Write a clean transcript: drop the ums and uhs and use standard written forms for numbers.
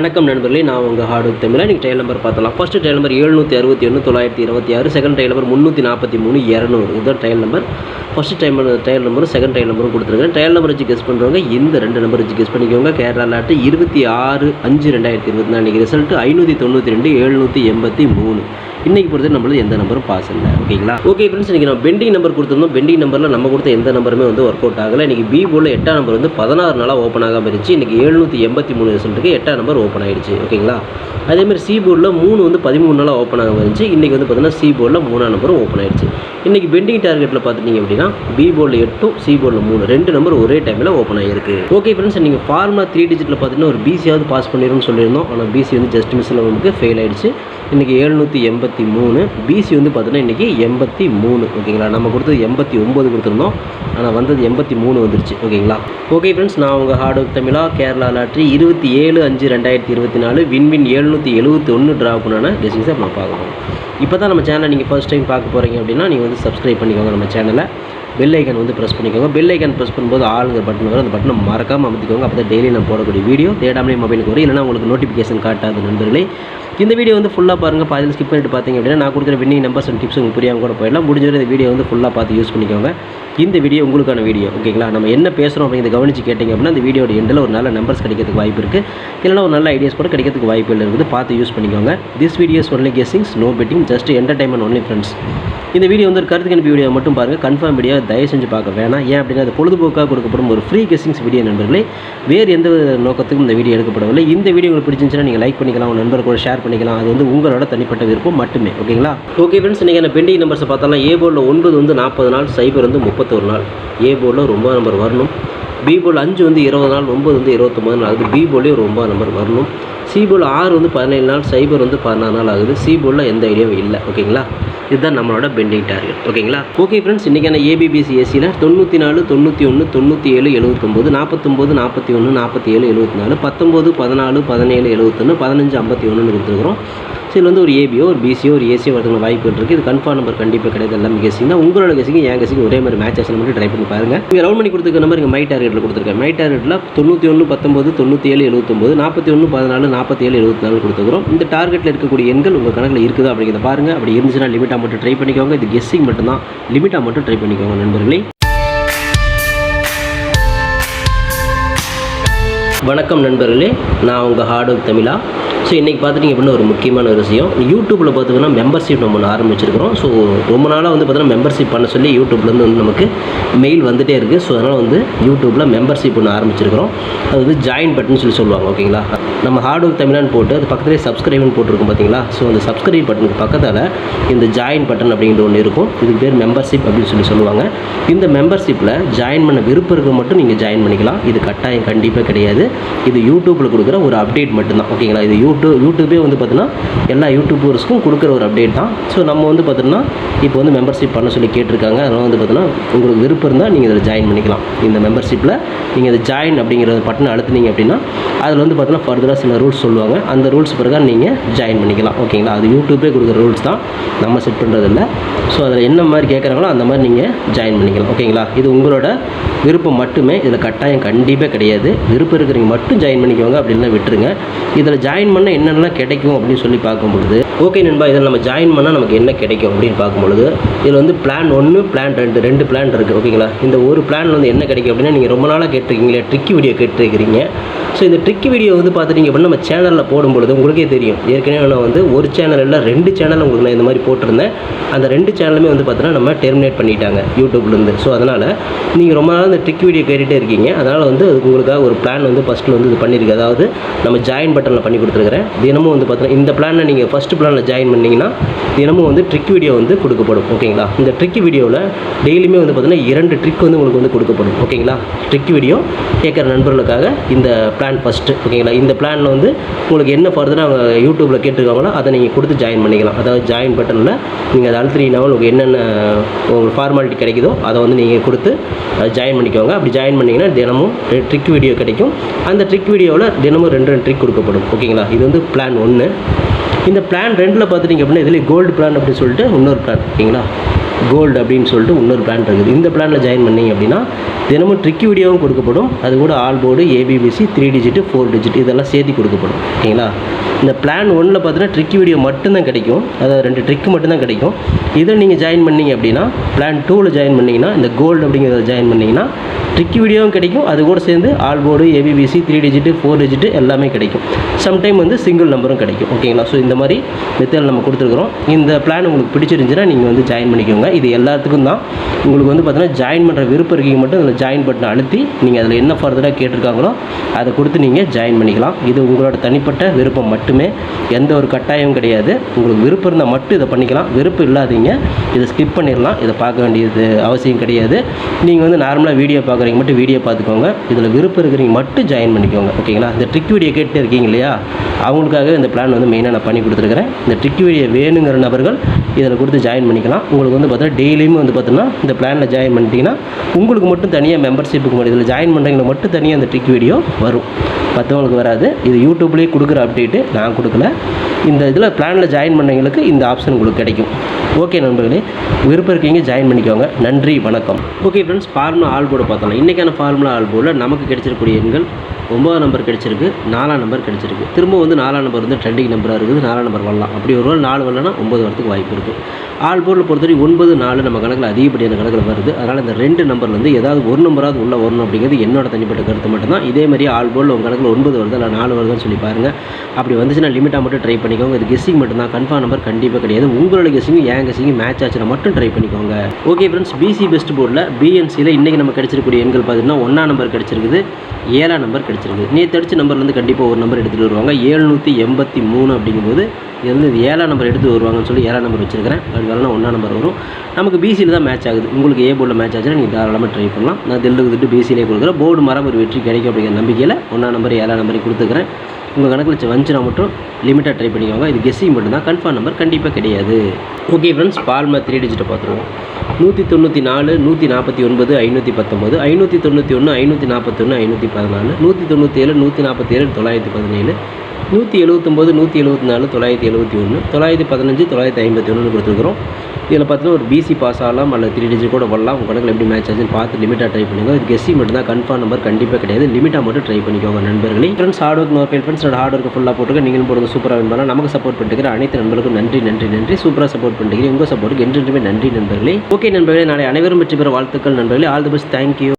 வணக்கம் நண்பர்களே, நான் உங்கள் ஹார்ட்வேர் தமிழா. நீங்கள் ட்ரையல் நம்பர் பார்த்தலாம். First trial number 761 926, second trial number 343 200. இதுதான் ட்ரையல் நம்பர். ஃபஸ்ட்டு ட்ரையல் நம்பரும் செகண்ட் ட்ரையல் நம்பரும் கொடுத்துருக்கேன். ட்ரையல் நம்பர் வச்சு கெஸ் பண்ணுறவங்க இந்த 2 நம்பர் வச்சு கெஸ் பண்ணிக்கோங்க. கேரளா லாட்டு 26/5/2024 இன்றைக்கி ரிசல்ட்டு 592 783. இன்றைக்கி பொறுத்து நம்மளுக்கு எந்த நம்பரும் பாஸ் இல்லை. ஓகேங்களா? ஓகே ஃப்ரெண்ட்ஸ், இன்றைக்கி நம்ம பெண்டிங் நம்பர் கொடுத்துருந்தோம். பெண்டிங் நம்பரில் நம்ம கொடுத்த எந்த நம்பருமே வந்து ஒர்க் அவுட் ஆகலை. இன்றைக்கி பி போர்டில் 8ஆம் நம்பர் வந்து 16 நாளாக ஓப்பன் ஆகாமல் இருந்துச்சு. இன்றைக்கி 783 ரிசல்ட்டுக்கு 8ஆம் நம்பர் ஓப்பன் ஆகிடுச்சு. ஓகேங்களா? அதேமாதிரி சி போர்டில் 3 வந்து 13 நாளாக ஓப்பன் ஆகாமல் இருந்துச்சு. இன்றைக்கி வந்து பார்த்தீங்கன்னா சி போர்டில் 3ஆம் நம்பரும் ஓப்பன் ஆகிடுச்சு. இன்றைக்கி பெண்டிங் டார்கெட்டில் பார்த்துட்டிங்க அப்படின்னா பி போர்டில் 8, சி போர்டில் 3 2 நம்பர் ஒரே டைமில் ஓப்பன் ஆகிருக்கு. ஓகே ஃப்ரெண்ட்ஸ், நீங்கள் ஃபார்முலா 3 டிஜிட்டில் பார்த்திங்கன்னா ஒரு பிசியாவது பாஸ் பண்ணிடும்னு சொல்லியிருந்தோம். ஆனால் பிசி வந்து ஜஸ்ட் மிஸ்ஸில் நமக்கு ஃபெயில் ஆகிடுச்சு. இன்றைக்கி 783, பிசி வந்து பார்த்தீங்கன்னா இன்றைக்கி 83. ஓகேங்களா? நம்ம கொடுத்தது 89 கொடுத்துருந்தோம், ஆனால் வந்தது 83 வந்துருச்சு. ஓகேங்களா? ஓகே ஃப்ரெண்ட்ஸ், நான் உங்கள் ஹார்ட்வேர் தமிழா. கேரளா லாட்ரி 27/5/2024 வின்வின் 771 ட்ரா பண்ணான கெஸிங்ஸை நம்ம பார்க்கணும். இப்போ தான் நம்ம சேனலை நீங்கள் ஃபர்ஸ்ட் டைம் பார்க்க போகிறீங்க அப்படின்னா நீங்கள் வந்து சப்ஸ்கிரைப் பண்ணிக்கோங்க. நம்ம சேனலை பெல் ஐக்கன் வந்து ப்ரெஸ் பண்ணிக்கோங்க. பெல் ஐக்கன் ப்ரெஸ் பண்ணும்போது ஆளுங்கிற பட்டன் வரும். அந்த பட்டனை மறக்காமல் அமைத்திக்கோங்க. அப்போ தான் டெய்லி நான் போடக்கூடிய வீடியோ தேடாமலே மொபைலுக்கு வரும். இல்லைனா உங்களுக்கு நோட்டிஃபிகேஷன் காட்டாது. நண்பர்களே, இந்த வீடியோ வந்து ஃபுல்லாக பாருங்கள். பாதியில் ஸ்கிப் பண்ணிட்டு பார்த்தீங்க அப்படின்னா நான் கொடுக்குற வின்னிங் நம்பர்ஸ் அண்ட் டிப்ஸ் உங்களுக்கு புரியாமல் கூட போயிடலாம். முடிஞ்சவரை இந்த வீடியோ வந்து ஃபுல்லாக பார்த்து யூஸ் பண்ணிக்கோங்க. இந்த வீடியோ உங்களுக்கான வீடியோ. ஓகேங்களா? நம்ம என்ன பேசுகிறோம் அப்படிங்கிறத கவனித்து கேட்டிங்க அப்படின்னா இந்த வீடியோட எண்டில் ஒரு நல்ல நம்பர்ஸ் கிடைக்கிறதுக்கு வாய்ப்பு இருக்குது. இல்லைனா ஒரு நல்ல ஐடியாஸ் கூட கிடைக்கிறதுக்கு வாய்ப்பு இருக்குது. பார்த்து யூஸ் பண்ணிக்கோங்க. This videos only guessings, no betting, just entertainment only friends. இந்த வீடியோ வந்து ஒரு கருத்து கணிப்பு வீடியோ மட்டும் பாருங்கள். கன்ஃபார்ம் வீடியோ தயவு செஞ்சு பார்க்க வேணாம். ஏன் அப்படின்னா அது பொழுதுபோக்காக கொடுக்கப்படும் ஒரு ஃப்ரீ கெஸிங்ஸ் வீடியோ நண்பர்களே. வேறு எந்த நோக்கத்துக்கும் இந்த வீடியோ எடுக்கப்படவில்லை. இந்த வீடியோ உங்களுக்கு பிடிச்சிருந்துச்சுன்னா நீங்கள் லைக் பண்ணிக்கலாம், உங்கள் நண்பர் கூட ஷேர் பண்ணிக்கலாம். அது வந்து உங்களோட தனிப்பட்ட விருப்பம் மட்டுமே. ஓகேங்களா? ஓகே ஃப்ரெண்ட்ஸ், இன்றைக்கி பெண்டிங் நம்பர்ஸை பார்த்தாலும் ஏ போர்டில் 9 வந்து 40 நாள், சைபர் வந்து 31 நாள். ஏ போர்டில் ஒரு 9 நம்பர் வரணும். பி போர்டில் 5 வந்து 20 நாள், 9 வந்து 29 நாள் ஆகுது. பி போர்ட்லேயும் ஒரு 9 நம்பர் வரணும். சி போர்டில் 6 வந்து 17 நாள், சைபர் வந்து 16 நாள் ஆகுது. சி போர்டில் எந்த ஐடியாவும் இல்லை. ஓகேங்களா? இதுதான் நம்மளோட பெண்டிங் டார்கெட். ஓகேங்களா? ஓகே ஃப்ரெண்ட்ஸ், இன்றைக்கான ஏபிபிசி ஏசியில் 94 91 97 79 49 41 47 74 19 14 17 71 15 51 கொடுத்துருக்குறோம். ஸோ இதில் வந்து ஒரு ஏபியோ ஒரு பிசியோ ஒரு ஏசியோ வரதுக்கு வாய்ப்புகள் இருக்குது. இது கன்ஃபார்ம் நம்பர் கண்டிப்பாக கிடையாது. எல்லாமே கெஸிங் தான். உங்களோட கெஸிங் என் கெஸிங் ஒரே மாதிரி மேட்ச் ஆச்சு மட்டும் ட்ரை பண்ணி பாருங்கள். இங்கே ரவுண்ட் பண்ணி கொடுத்துருக்க நம்பர் இங்கே மை டார்கெட்டில் கொடுத்துருக்கேன். மை டார்கெட்டில் 91 19 97 79 41 14 47 74 கொடுத்துருக்குறோம். இந்த டார்கெட்டில் இருக்கக்கூடிய எண்கள் உங்கள் கணக்கில் இருக்குதா அப்படிங்கிறத பாருங்கள். அப்படி இருந்துச்சுன்னா லிமிட்டாக மட்டும் ட்ரை பண்ணிக்கோங்க. இது கெஸ்ஸிங் மட்டும்தான், லிமிட்டாக மட்டும் ட்ரை பண்ணிக்கோங்க நண்பர்களே. வணக்கம் நண்பர்களே, நான் உங்கள் ஹார்ட்வேர் தமிழா. ஸோ இன்றைக்கி பார்த்துட்டிங்க அப்படின்னா ஒரு முக்கியமான ஒரு விஷயம். யூடியூப்பில் பார்த்திங்கன்னா மெம்பர்ஷிப் நம்ம ஒன்று ஆரம்பிச்சிருக்கிறோம். ஸோ ரொம்ப நாளாக வந்து பார்த்திங்கன்னா மெம்பர்ஷிப் பண்ண சொல்லி யூடியூப்லேருந்து வந்து நமக்கு மெயில் வந்துகிட்டே இருக்குது. ஸோ அதனால் வந்து யூடியூப்பில் மெம்பர்ஷிப் ஒன்று ஆரம்பிச்சிருக்கிறோம். அது வந்து ஜாயின் பட்டன் சொல்லி சொல்லுவாங்க. ஓகேங்களா? நம்ம ஹார்ட்வேர் தமிழான்னு போட்டு அது பக்கத்துலேயே சப்ஸ்கிரைப்னு போட்டிருக்கோம் பார்த்தீங்களா? ஸோ அந்த சப்ஸ்கிரைப் பட்டனுக்கு பக்கத்தில் இந்த ஜாயின் பட்டன் அப்படிங்கிற ஒன்று இருக்கும். இதுக்கு பேர் மெம்பர்ஷிப் அப்படின்னு சொல்லி சொல்லுவாங்க. இந்த மெம்பர்ஷிப்பில் ஜாயின் பண்ண விருப்பம் இருக்க மட்டும் நீங்கள் ஜாயின் பண்ணிக்கலாம். இது கட்டாயம் கண்டிப்பாக கிடையாது. இது யூடியூப்பில் கொடுக்குற ஒரு அப்டேட் மட்டும்தான். ஓகேங்களா? இது யூடியூபே வந்து பார்த்தீங்கன்னா எல்லா யூடியூபர்ஸ்க்கும் கொடுக்குற ஒரு அப்டேட் தான். ஸோ நம்ம வந்து பார்த்தீங்கன்னா இப்போ வந்து மெம்பர்ஷிப் பண்ண சொல்லி கேட்டிருக்காங்க. அதனால் வந்து பார்த்தீங்கன்னா உங்களுக்கு விருப்பம் இருந்தால் நீங்கள் இதில் ஜாயின் பண்ணிக்கலாம். இந்த மெம்பர்ஷிப்பில் நீங்கள் இதை ஜாயின் அப்படிங்கிற பட்டனை அழுத்துனீங்க அப்படின்னா அதில் வந்து பார்த்தீங்கன்னா ஃபர்தராக சில ரூல்ஸ் சொல்லுவாங்க. அந்த ரூல்ஸ் பிறகு நீங்கள் ஜாயின் பண்ணிக்கலாம். ஓகேங்களா? அது யூடியூபே கொடுக்குற ரூல்ஸ் தான், நம்ம செட் பண்ணுறதில்ல. ஸோ அதில் என்ன மாதிரி கேட்குறாங்களோ அந்த மாதிரி நீங்கள் ஜாயின் பண்ணிக்கலாம். ஓகேங்களா? இது உங்களோட விருப்பம் மட்டுமே. இதில் கட்டாயம் கண்டிப்பாக கிடையாது. விருப்பம் இருக்கிறவங்க மட்டும் ஜாயின் பண்ணிக்கோங்க, அப்படின்னா விட்டுருங்க. இதில் ஜாயின் பண்ணால் என்னென்னலாம் கிடைக்கும் அப்படின்னு சொல்லி பார்க்கும்பொழுது, ஓகே நண்பா, இதில் நம்ம ஜாயின் பண்ணால் நமக்கு என்ன கிடைக்கும் அப்படின்னு பார்க்கும்பொழுது இதில் வந்து பிளான் 1 பிளான் 2 பிளான் இருக்குது. ஓகேங்களா? இந்த ஒரு பிளான் வந்து என்ன கிடைக்கும் அப்படின்னா நீங்கள் ரொம்ப நாளாக கேட்டிருக்கீங்களே ட்ரிக்கி வீடியோ கேட்டிருக்கிறீங்க. ஸோ இந்த ட்ரிக்கி வீடியோ வந்து பார்த்துட்டிங்க அப்படின்னா நம்ம சேனலில் போடும்பொழுது உங்களுக்கே தெரியும். ஏற்கனவே நான் வந்து ஒரு சேனல் இல்லை 2 சேனல் உங்களுக்கு நான் இந்த மாதிரி போட்டிருந்தேன். அந்த 2 சேனலுமே வந்து பார்த்தீங்கன்னா நம்ம டெர்மினேட் பண்ணிட்டாங்க யூடியூப்லேருந்து. ஸோ அதனால் நீங்கள் ரொம்ப நாள் இந்த ட்ரிக் வீடியோ கேட்டுகிட்டே இருக்கீங்க. அதனால் வந்து அதுக்கு உங்களுக்காக ஒரு பிளான் வந்து ஃபஸ்ட்டில் வந்து இது பண்ணியிருக்கு. அதாவது நம்ம ஜாயின் பட்டனில் பண்ணி கொடுத்துருக்குறேன். தினமும் வந்து பார்த்தீங்கன்னா இந்த பிளானை நீங்கள் ஃபஸ்ட்டு பிளானில் ஜாயின் பண்ணிங்கன்னா தினமும் வந்து ட்ரிக் வீடியோ வந்து கொடுக்கப்படும். ஓகேங்களா? இந்த ட்ரிக் வீடியோவில் டெய்லியுமே வந்து பார்த்தீங்கன்னா 2 ட்ரிக் வந்து உங்களுக்கு வந்து கொடுக்கப்படும். ஓகேங்களா? ட்ரிக் வீடியோ கேட்குற நண்பர்களுக்காக இந்த பிளான் ஃபஸ்ட்டு. ஓகேங்களா? இந்த பிளானில் வந்து உங்களுக்கு என்ன ஃபர்தராக அவங்க யூடியூப்பில் கேட்டிருக்காங்களோ அதை நீங்கள் கொடுத்து ஜாயின் பண்ணிக்கலாம். அதாவது ஜாயின் பட்டனில் நீங்கள் அதை அழுத்தினீங்கன்னா உங்களுக்கு என்னென்ன உங்களுக்கு ஃபார்மாலிட்டி கிடைக்குதோ அதை வந்து நீங்கள் கொடுத்து ஜாயின் பண்ணிக்கோங்க. அப்படி ஜாயின் பண்ணிங்கன்னா தினமும் ட்ரிக் வீடியோ கிடைக்கும். அந்த ட்ரிக் வீடியோவில் தினமும் 2 ட்ரிக் கொடுக்கப்படும். ஓகேங்களா? இது வந்து பிளான் 1. இந்த பிளான் 2ல் பார்த்துட்டிங்க அப்படின்னா இதில் கோல்டு பிளான் அப்படின்னு சொல்லிட்டு இன்னொரு பிளான். ஓகேங்களா? கோல்டு அப்படின்னு சொல்லிட்டு இன்னொரு பிளான் இருக்குது. இந்த பிளானில் ஜாயின் பண்ணிங்க அப்படின்னா தினமும் ட்ரிக் வீடியோவும் கொடுக்கப்படும். அது கூட all board, ABBC, 3 digit, 4 digit இதெல்லாம் சேர்த்து கொடுக்கப்படும். ஓகேங்களா? இந்த பிளான் 1ல் பார்த்தீங்கன்னா ட்ரிக் வீடியோ மட்டும்தான் கிடைக்கும். அதாவது 2 ட்ரிக் மட்டும்தான் கிடைக்கும். இதில் நீங்கள் ஜாயின் பண்ணிங்க அப்படின்னா பிளான் 2ல் ஜாயின் பண்ணிங்கன்னா இந்த கோல்டு அப்படிங்கிறத ஜாயின் பண்ணிங்கன்னா ட்ரிக் வீடியோவும் கிடைக்கும். அது கூட சேர்ந்து all board, ABBC, 3 digit, 4 digit எல்லாமே கிடைக்கும். சம்டைம் வந்து சிங்கிள் நம்பரும் கிடைக்கும். ஓகேங்களா? ஸோ இந்த மாதிரி மெத்தட் நம்ம கொடுத்துருக்குறோம். இந்த பிளான் உங்களுக்கு பிடிச்சிருந்துச்சுன்னா நீங்கள் வந்து ஜாயின் பண்ணிக்கோங்க. இது எல்லாத்துக்கும் தான். உங்களுக்கு வந்து பார்த்தீங்கன்னா ஜாயின் பண்ணுற விருப்பம் இருக்கீங்க மட்டும் அதில் ஜாயின் பட்டனை அழுத்தி நீங்கள் அதில் என்ன ஃபர்தராக கேட்டிருக்காங்களோ அதை கொடுத்து நீங்கள் ஜாயின் பண்ணிக்கலாம். இது உங்களோட தனிப்பட்ட விருப்பம் மட்டுமே, எந்த ஒரு கட்டாயமும் கிடையாது. உங்களுக்கு விருப்பம் இருந்தால் மட்டும் இதை பண்ணிக்கலாம். விருப்பம் இல்லாதீங்க இதை ஸ்கிப் பண்ணிடலாம். இதை பார்க்க வேண்டியது அவசியம் கிடையாது. நீங்கள் வந்து நார்மலாக வீடியோ பார்க்குறீங்க மட்டும் வீடியோ பார்த்துக்கோங்க. இதில் விருப்பம் இருக்கிறீங்க மட்டும் ஜாயின் பண்ணிக்கோங்க. ஓகேங்களா? இந்த ட்ரிக் வீடியோ கேட்டு இருக்கீங்க இல்லையா, அவங்களுக்காக இந்த பிளான் வந்து மெயினாக நான் பண்ணி கொடுத்துருக்கிறேன். இந்த ட்ரிக் வீடியோ வேணுங்கிற நபர்கள் இதில் கொடுத்து ஜாயின் பண்ணிக்கலாம். உங்களுக்கு வந்து பார்த்தீங்கன்னா டெய்லியுமே வந்து பார்த்தீங்கன்னா இந்த பிளானில் ஜாயின் பண்ணிட்டீங்கன்னா உங்களுக்கு மட்டும் தனியாக மெம்பர்ஷிப்புக்கு மட்டும் இதில் ஜாயின் பண்ணுறவங்களுக்கு மட்டும் தனியாக அந்த ட்ரிக் வீடியோ வரும், மற்றவங்களுக்கு வராது. இது யூடியூப்லேயே கொடுக்குற அப்டேட்டு, நான் கொடுக்கல. இந்த இதில் பிளானில் ஜாயின் பண்ணவங்களுக்கு இந்த ஆப்ஷன் உங்களுக்கு கிடைக்கும். ஓகே நண்பர்களே, விருப்பம் இருக்கீங்க ஜாயின் பண்ணிக்கோங்க. நன்றி, வணக்கம். Okay friends, formula all board பார்த்தோம். இன்றைக்கான ஃபார்முலா ஆல் போர்டில் நமக்கு கிடைச்சிருக்கக்கூடிய எண்கள் 9 நம்பர் கிடச்சிருக்கு, 4 நம்பர் கிடச்சிருக்கு. திரும்ப வந்து 4 நம்பர் வந்து ட்ரெண்டிங் நம்பராக இருக்குது. 4 நம்பர் வரலாம். அப்படி ஒரு 4 வரலன்னா 9 வரதுக்கு வாய்ப்பு இருக்குது. ஆல் போர்டில் பொறுத்தவரை 9, 4 நம்ம கணக்கில் அதிகப்படியான கணக்கில் வருது. அதனால் இந்த 2 நம்பர்லேருந்து ஏதாவது ஒரு நம்பராவது உள்ளே வரணும் அப்படிங்கிறது என்னோட தனிப்பட்ட கருத்து மட்டும்தான். இதே மாதிரி ஆல் போர்டில் உங்கள் கணக்கில் 9 வருது இல்லை 4 வருதுன்னு சொல்லி பாருங்கள். அப்படி வந்துச்சுன்னா லிமிட்டாக மட்டும் ட்ரை பண்ணிக்கோங்க. இது கெஸ்ஸிங் மட்டும்தான், கன்ஃபார்ம் நம்பர் கண்டிப்பாக கிடையாது. உங்களோட கெஸ்ஸிங் என் கெஸ்ஸிங் மேட்ச் ஆச்சுன்னா மட்டும் ட்ரை பண்ணிக்கோங்க. ஓகே ஃப்ரெண்ட்ஸ், பிசி பெஸ்ட் போர்டில் பிஎன்சியில் இன்றைக்கி நம்ம கிடச்சிருக்கக்கூடிய எண்கள் பார்த்தீங்கன்னா 1 நம்பர் கிடச்சிருக்குது, 7 நம்பர் கிடச்சிருக்கு. நேற்று அடிச்ச நம்பர்லேருந்து கண்டிப்பாக ஒரு நம்பர் எடுத்துகிட்டு வருவாங்க. 783 அப்படிங்கும்போது இது வந்து 7 நம்பர் எடுத்து வருவாங்கன்னு சொல்லி 7 நம்பர் வச்சுருக்கிறேன். அது வரலாம் 1 நம்பர் வரும். நமக்கு பிசியில் தான் மேட்ச் ஆகுது. உங்களுக்கு ஏ போர்டில் மேட்ச் ஆச்சுன்னா நீங்கள் தாராளமாக ட்ரை பண்ணலாம். நான் தில்லுக்கு பிசியிலே கொடுக்குறேன். போர்டு மரம் ஒரு வெற்றி கிடைக்கும் அப்படிங்கிற நம்பிக்கையில் 1 நம்பர் 7 நம்பரை கொடுத்துக்கிறேன். உங்கள் கணக்கில் வந்துச்சுன்னா மட்டும் லிமிட்டாக ட்ரை பண்ணிக்கோங்க. இது கெஸ்ஸிங் மட்டும்தான், கன்ஃபார்ம் நம்பர் கண்டிப்பாக கிடையாது. ஓகே ஃப்ரெண்ட்ஸ், ஃபார்முலா 3 டிஜிட்டை பார்த்துருவோம். 194, 149, 519, 591, 541, 514, 197, 147, 917, 179, 174, 971, 915, 951 கொடுத்துருக்குறோம். இதில் பார்த்தீங்கன்னா ஒரு பிசி பாஸ் ஆகலாம் அல்லது 3 டிஜிட் கூட வரலாம். உங்கள் கணக்கில் எப்படி மேட்ச் ஆச்சுன்னு பார்த்து லிமிட்டாக ட்ரை பண்ணிக்கோங்க. இது கெஸ்ஸிங் மட்டும் தான், கன்ஃபார்ம் நம்பர் கண்டிப்பாக கிடையாது. லிமிட்டாக மட்டும் ட்ரை பண்ணிக்கோங்க நண்பர்களே. Friends, hard work no fail friends. Hard work ஃபுல்லாக போட்டுருக்க நீங்களும் போடுங்க. சூப்பராக வின் பண்ணலாம். நமக்கு சப்போர்ட் பண்ணிட்டு அனைத்து நண்பர்களுக்கும் நன்றி நன்றி நன்றி. சூப்பராக சப்போர்ட் பண்ணிக்கிறீங்க. உங்கள் சப்போர்ட்டுக்கு என்றென்றுமே நன்றி நண்பர்களே. ஓகே நண்பர்களே, நாளை அனைவரும் வெற்றி பெற வாழ்த்துக்கள் நண்பர்களே. All the best. தேங்க்யூ.